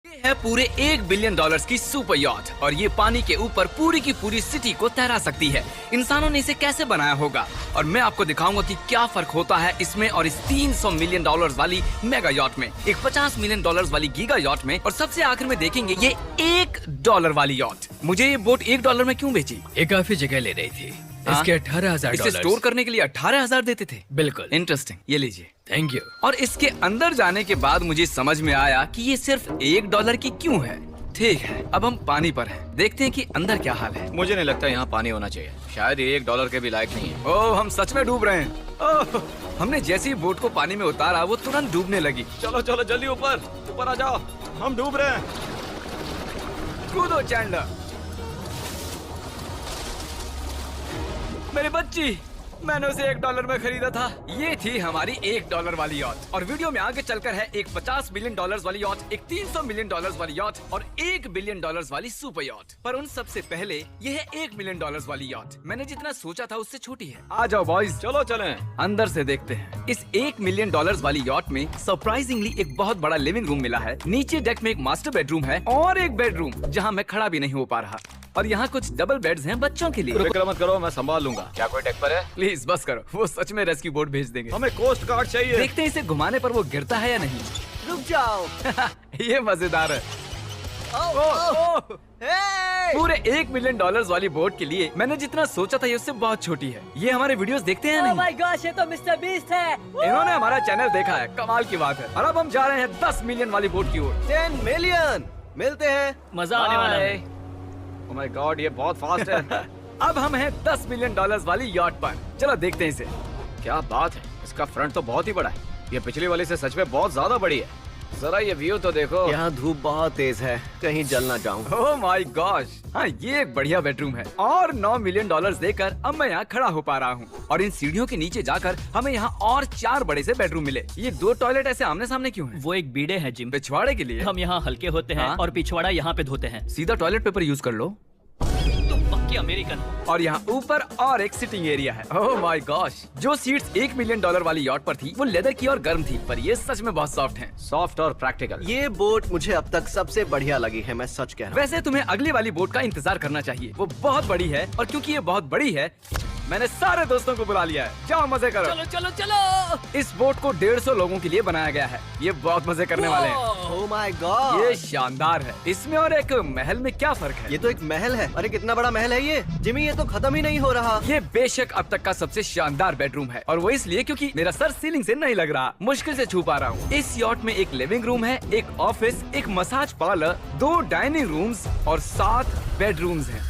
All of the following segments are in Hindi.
ये है पूरे $1 बिलियन की सुपर यॉट और ये पानी के ऊपर पूरी की पूरी सिटी को तैरा सकती है। इंसानों ने इसे कैसे बनाया होगा और मैं आपको दिखाऊंगा कि क्या फर्क होता है इसमें और इस $300 मिलियन वाली मेगा यॉट में, एक $50 मिलियन वाली गीगा यॉट में, और सबसे आखिर में देखेंगे ये $1 वाली यॉट। मुझे ये बोट $1 में क्यों बेची? ये काफी जगह ले रही थी। इसके $18,000। इसे स्टोर करने के लिए 18,000 देते थे। बिल्कुल इंटरेस्टिंग, ये लीजिए। Thank you. और इसके अंदर जाने के बाद मुझे समझ में आया कि ये सिर्फ $1 की क्यों है। ठीक है, अब हम पानी पर हैं। देखते हैं कि अंदर क्या हाल है। मुझे नहीं लगता यहाँ पानी होना चाहिए। शायद ये $1 के भी लायक नहीं है। ओह, हम सच में डूब रहे हैं। ओह, हमने जैसे ही बोट को पानी में उतारा वो तुरंत डूबने लगी। चलो चलो जल्दी ऊपर ऊपर आ जाओ, हम डूब रहे हैं। कूदो चैंडलर। मेरी बच्ची, मैंने उसे $1 में खरीदा था। ये थी हमारी $1 वाली यॉट और वीडियो में आगे चलकर है एक $50 मिलियन वाली यॉट, एक $300 मिलियन वाली यॉट और $1 बिलियन वाली सुपर यॉट। पर उन सबसे पहले ये है $1 मिलियन वाली यॉट। मैंने जितना सोचा था उससे छोटी है। आ जाओ बॉयज, चलो चलें। अंदर से देखते हैं। इस $1 मिलियन वाली यॉट में सरप्राइजिंगली एक बहुत बड़ा लिविंग रूम मिला है। नीचे डेक में एक मास्टर बेडरूम है और एक बेडरूम जहाँ मैं खड़ा भी नहीं हो पा रहा। और यहाँ कुछ डबल बेड्स हैं बच्चों के लिए। फिक्र मत करो, मैं संभाल लूंगा। क्या कोई डेक पर है? प्लीज बस करो, वो सच में रेस्क्यू बोट भेज देंगे। हमें कोस्ट गार्ड चाहिए। देखते हैं इसे घुमाने पर वो गिरता है या नहीं। रुक जाओ। ये मजेदार है। पूरे $1 मिलियन वाली बोट के लिए मैंने जितना सोचा था ये उससे बहुत छोटी है। ये हमारे वीडियोस देखते हैं या ओह नहीं? माय गॉश, ये तो मिस्टर बीस्ट है। इन्होंने हमारा चैनल देखा है, कमाल की बात है। और अब हम जा रहे हैं 10 मिलियन वाली बोट की ओर। 10 मिलियन मिलते हैं। मजा आने वाला है। ओह माय गॉड, ये बहुत फास्ट है। अब हम हैं $10 मिलियन वाली यॉट पर। चलो देखते हैं इसे। क्या बात है, इसका फ्रंट तो बहुत ही बड़ा है। ये पिछली वाली से सच में बहुत ज्यादा बड़ी है। जरा ये व्यू तो देखो। यहाँ धूप बहुत तेज है, कहीं जल ना जाऊं। ओह माय गॉश, हाँ ये एक बढ़िया बेडरूम है। और $9 मिलियन देकर अब मैं यहाँ खड़ा हो पा रहा हूँ। और इन सीढ़ियों के नीचे जाकर हमें यहाँ और 4 बड़े से बेडरूम मिले। ये 2 टॉयलेट ऐसे आमने सामने क्यों हैं? वो एक बीड़े है जिम। पिछवाड़े के लिए? हम यहाँ हल्के होते हैं हाँ? और पिछवाड़ा यहाँ पे धोते हैं। सीधा टॉयलेट पेपर यूज कर लो। तुम पक्के अमेरिकन हो। और यहाँ ऊपर और एक सिटिंग एरिया है। ओह माय गॉश, जो सीट्स $1 मिलियन वाली यॉट पर थी वो लेदर की और गर्म थी, पर ये सच में बहुत सॉफ्ट हैं। सॉफ्ट और प्रैक्टिकल। ये बोट मुझे अब तक सबसे बढ़िया लगी है, मैं सच कह रहा हूँ। वैसे तुम्हें अगली वाली बोट का इंतजार करना चाहिए, वो बहुत बड़ी है। और क्योंकि ये बहुत बड़ी है मैंने सारे दोस्तों को बुला लिया है। जाओ मजे करो। चलो चलो चलो। इस बोट को 150 लोगों के लिए बनाया गया है। ये बहुत मजे करने वाले हैं। ओह माय गॉड, ये शानदार है। इसमें और एक महल में क्या फर्क है? ये तो एक महल है। अरे कितना बड़ा महल है ये जिमी, ये तो खत्म ही नहीं हो रहा। ये बेशक अब तक का सबसे शानदार बेडरूम है और वो इसलिए क्योंकि मेरा सर सीलिंग से नहीं लग रहा, मुश्किल से छू पा रहा हूँ। इस यॉट में एक लिविंग रूम है, एक ऑफिस, एक मसाज पार्लर, 2 डाइनिंग रूम्स और 7 बेडरूम्स हैं।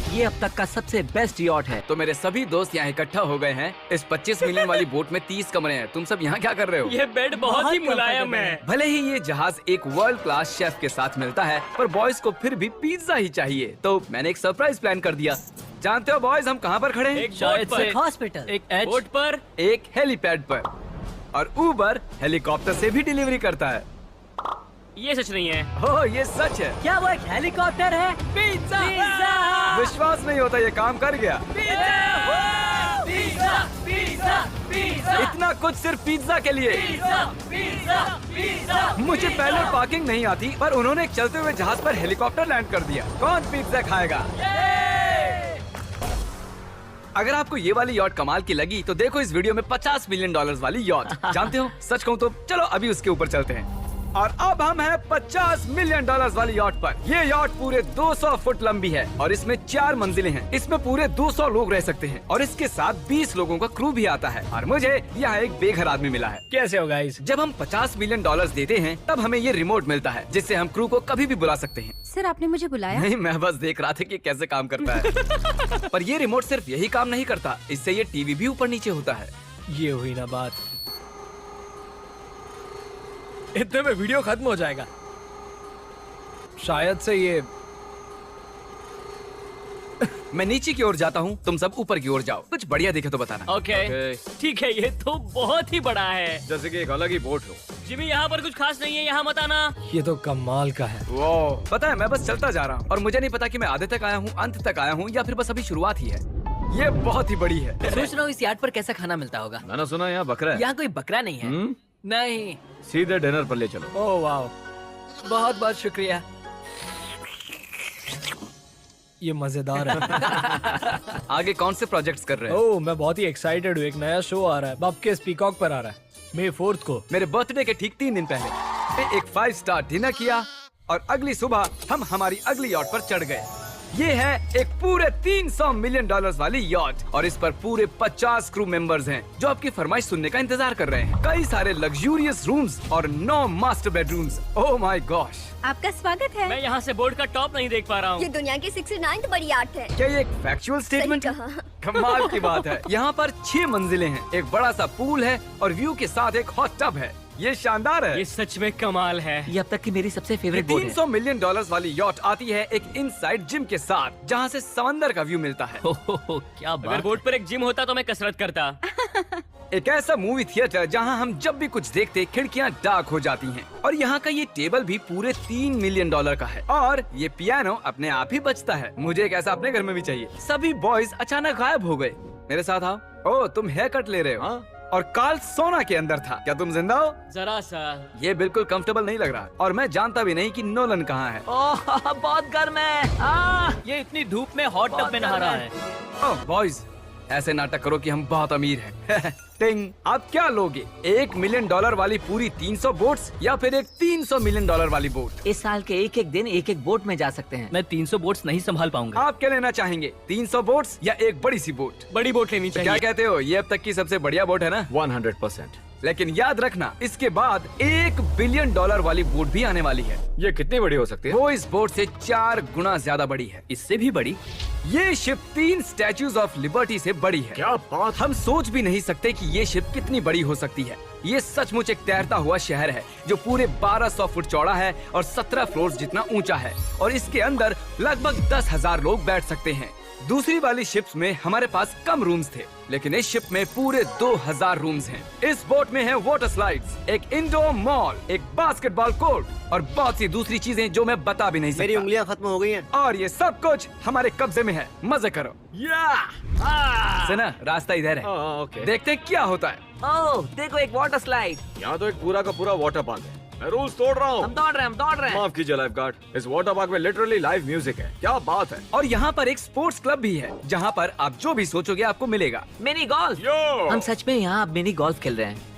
ये अब तक का सबसे बेस्ट यॉट है। तो मेरे सभी दोस्त यहाँ इकट्ठा हो गए हैं। इस 25 मिलियन वाली बोट में 30 कमरे हैं। तुम सब यहाँ क्या कर रहे हो? ये बेड बहुत ही मुलायम है। भले ही ये जहाज एक वर्ल्ड क्लास शेफ के साथ मिलता है, पर बॉयज को फिर भी पिज्जा ही चाहिए। तो मैंने एक सरप्राइज प्लान कर दिया। जानते हो बॉयज, हम कहाँ पर खड़े हैं? एक शायद से हॉस्पिटल, एक बोट पर, एक हेलीपैड पर। और उबर हेलीकॉप्टर से भी डिलीवरी करता है। ये सच नहीं है। ओह, ये सच है। क्या वो एक हेलीकॉप्टर है? पिज्जा। विश्वास नहीं होता, ये काम कर गया। पिज्जा पिज्जा पिज्जा इतना कुछ सिर्फ पिज्जा के लिए। मुझे पहले पार्किंग नहीं आती, पर उन्होंने एक चलते हुए जहाज पर हेलीकॉप्टर लैंड कर दिया। कौन पिज्जा खाएगा? अगर आपको ये वाली यॉट कमाल की लगी तो देखो इस वीडियो में $50 मिलियन वाली यॉट। जानते हो, सच कहूँ तो चलो अभी उसके ऊपर चलते हैं। और अब हम हैं $50 मिलियन वाली यॉट पर। ये यॉट पूरे 200 फुट लंबी है और इसमें 4 मंजिलें हैं। इसमें पूरे 200 लोग रह सकते हैं और इसके साथ 20 लोगों का क्रू भी आता है। और मुझे यहाँ एक बेघर आदमी मिला है। कैसे हो गाइस? जब हम $50 मिलियन देते हैं तब हमें ये रिमोट मिलता है जिससे हम क्रू को कभी भी बुला सकते हैं। सर, आपने मुझे बुलाया? नहीं, मैं बस देख रहा था कि कैसे काम करता है। पर ये रिमोट सिर्फ यही काम नहीं करता, इससे ये टीवी भी ऊपर नीचे होता है। ये हुई ना बात। इतने में वीडियो खत्म हो जाएगा। शायद से ये मैं नीचे की ओर जाता हूँ, तुम सब ऊपर की ओर जाओ। कुछ बढ़िया दिखे तो बताना। ओके ठीक है। ये तो बहुत ही बड़ा है। जैसे कि एक अलग ही बोट हो। जिमी, यहाँ पर कुछ खास नहीं है, यहाँ मत आना। ये तो कमाल का है। वो पता है, मैं बस चलता जा रहा हूँ और मुझे नहीं पता कि मैं आधे तक आया हूँ, अंत तक आया हूँ या फिर बस अभी शुरुआत ही है। ये बहुत ही बड़ी है। सोच रहा हूँ इस यार्ड पर कैसा खाना मिलता होगा। मैंने सुना यहाँ बकरा है। यहाँ कोई बकरा नहीं है। नहीं। सीधे डिनर पर ले चलो। ओह वाओ, बहुत बहुत शुक्रिया। ये मजेदार है। आगे कौन से प्रोजेक्ट्स कर रहे हैं? ओह, मैं बहुत ही एक्साइटेड हूँ। एक नया शो आ रहा है, बपकेस पीकॉक पर आ रहा है मई 4 को। मेरे बर्थडे के ठीक 3 दिन पहले मैं एक 5 स्टार डिनर किया और अगली सुबह हम हमारी अगली यॉट पर चढ़ गए। ये है एक पूरे 300 मिलियन डॉलर्स वाली यॉट और इस पर पूरे 50 क्रू मेंबर्स हैं जो आपकी फरमाइश सुनने का इंतजार कर रहे हैं। कई सारे लग्जूरियस रूम्स और 9 master bedrooms. Oh my gosh! आपका स्वागत है। मैं यहाँ से बोर्ड का टॉप नहीं देख पा रहा हूँ। ये दुनिया की 69th बड़ी आर्ट है। क्या ये एक फैक्चुअल स्टेटमेंट है? कहा। कमाल की बात है। यहाँ पर 6 मंजिलें हैं, एक बड़ा सा पूल है और व्यू के साथ एक हॉट टब है। ये शानदार है। ये सच में कमाल है। ये अब तक की मेरी सबसे फेवरेट बोट है। 300 मिलियन डॉलर्स वाली यॉट आती है एक इनसाइड जिम के साथ जहाँ से समंदर का व्यू मिलता है। क्या अगर बात। बोर्ड पर एक जिम होता तो मैं कसरत करता। एक ऐसा मूवी थिएटर जहाँ हम जब भी कुछ देखते खिड़कियाँ डार्क हो जाती हैं। और यहाँ का ये टेबल भी पूरे 3 मिलियन डॉलर का है और ये पियानो अपने आप ही बजता है। मुझे एक ऐसा अपने घर में भी चाहिए। सभी बॉयज अचानक गायब हो गए। मेरे साथ आओ। ओह, तुम हेयर कट ले रहे हो? हाँ? और कार्ल सोना के अंदर था। क्या तुम जिंदा हो? जरा सा। ये बिल्कुल कंफर्टेबल नहीं लग रहा और मैं जानता भी नहीं कि नोलन कहाँ है। ओह, बहुत गर्म है। ये इतनी धूप में हॉट टब में नहा रहा है। ओह बॉयज, ऐसे नाटक करो कि हम बहुत अमीर हैं। टिंग, आप क्या लोगे? 1 मिलियन डॉलर वाली पूरी 300 बोट्स या फिर एक 300 मिलियन डॉलर वाली बोट? इस साल के एक एक दिन एक एक बोट में जा सकते हैं। मैं 300 बोट्स नहीं संभाल पाऊंगा। आप क्या लेना चाहेंगे? 300 बोट्स या एक बड़ी सी बोट? बड़ी बोट लेनी क्या चाहिए। कहते हो? ये अब तक की सबसे बढ़िया बोट है ना? 100%। लेकिन याद रखना, इसके बाद 1 बिलियन डॉलर वाली बोट भी आने वाली है। ये कितनी बड़ी हो सकती है? वो इस बोट से 4 गुना ज्यादा बड़ी है। इससे भी बड़ी। ये शिप 3 स्टैच्यूज ऑफ लिबर्टी से बड़ी है। क्या बात! हम सोच भी नहीं सकते कि ये शिप कितनी बड़ी हो सकती है। ये सचमुच एक तैरता हुआ शहर है जो पूरे 1200 फुट चौड़ा है और 17 फ्लोर्स जितना ऊंचा है और इसके अंदर लगभग 10,000 लोग बैठ सकते हैं। दूसरी वाली शिप्स में हमारे पास कम रूम्स थे, लेकिन इस शिप में पूरे 2000 रूम्स हैं। इस बोट में है वाटर स्लाइड्स, एक इंडोर मॉल, एक बास्केटबॉल कोर्ट और बहुत सी दूसरी चीजें जो मैं बता भी नहीं सकता। मेरी उंगलियां खत्म हो गई हैं। और ये सब कुछ हमारे कब्जे में है। मजे करो। सुना, रास्ता इधर है। ओके। देखते हैं क्या होता है। ओह, देखो एक वाटर स्लाइड। यहाँ तो एक पूरा का पूरा वाटर पार्क है। मैं रूल्स तोड़ रहा हम हूँ। दौड़ रहे हैं। माफ कीजिए लाइफ गार्ड, इस वाटर पार्क में लिटरली लाइव म्यूजिक है। क्या बात है! और यहाँ पर एक स्पोर्ट्स क्लब भी है जहाँ पर आप जो भी सोचोगे आपको मिलेगा। Mini golf. यो! हम सच में यहाँ अब मिनी गोल्फ खेल रहे हैं।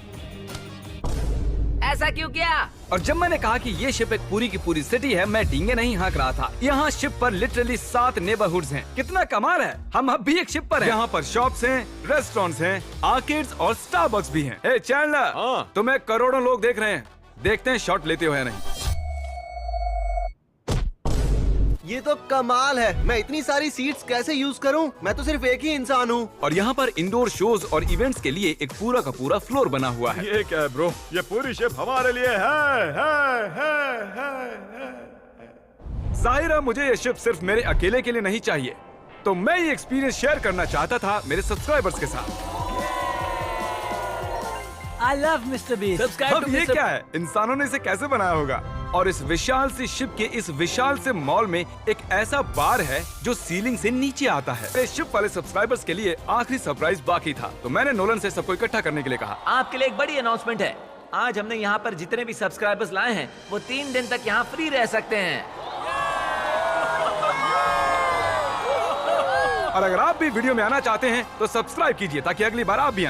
ऐसा क्यों किया? और जब मैंने कहा कि ये शिप एक पूरी की पूरी सिटी है, मैं डींगे नहीं हाँक रहा था। यहाँ शिप पर लिटरली 7 नेबरहुड्स हैं। कितना कमाल है। हम अब भी एक शिप पर हैं। यहाँ पर शॉप्स हैं, रेस्टोरेंट्स हैं, आर्केड्स और स्टारबक्स भी हैं। हे चैंडलर, हाँ। तुम्हें करोड़ों लोग देख रहे हैं। देखते हैं शॉट लेते हो या नहीं। ये तो कमाल है। मैं इतनी सारी सीट्स कैसे यूज करूं? मैं तो सिर्फ एक ही इंसान हूं। और यहाँ पर इंडोर शोज और इवेंट्स के लिए एक पूरा का पूरा फ्लोर बना हुआ है। ये क्या है ब्रो? ये पूरी शिप हमारे लिए है। जाहिर है मुझे ये शिप सिर्फ मेरे अकेले के लिए नहीं चाहिए, तो मैं ये एक्सपीरियंस शेयर करना चाहता था मेरे सब्सक्राइबर्स के साथ। I love Mr. Beast. अब ये क्या है? इंसानों ने इसे कैसे बनाया होगा? और इस विशाल सी शिप के इस विशाल से मॉल में एक ऐसा बार है जो सीलिंग से नीचे आता है। इस शिप वाले सब्सक्राइबर्स के लिए आखिरी सरप्राइज बाकी था, तो मैंने नोलन से सबको इकट्ठा करने के लिए कहा। आपके लिए एक बड़ी अनाउंसमेंट है। आज हमने यहाँ पर जितने भी सब्सक्राइबर्स लाए हैं वो 3 दिन तक यहाँ फ्री रह सकते हैं। और अगर आप भी वीडियो में आना चाहते हैं तो सब्सक्राइब कीजिए ताकि अगली बार आप भी आएं।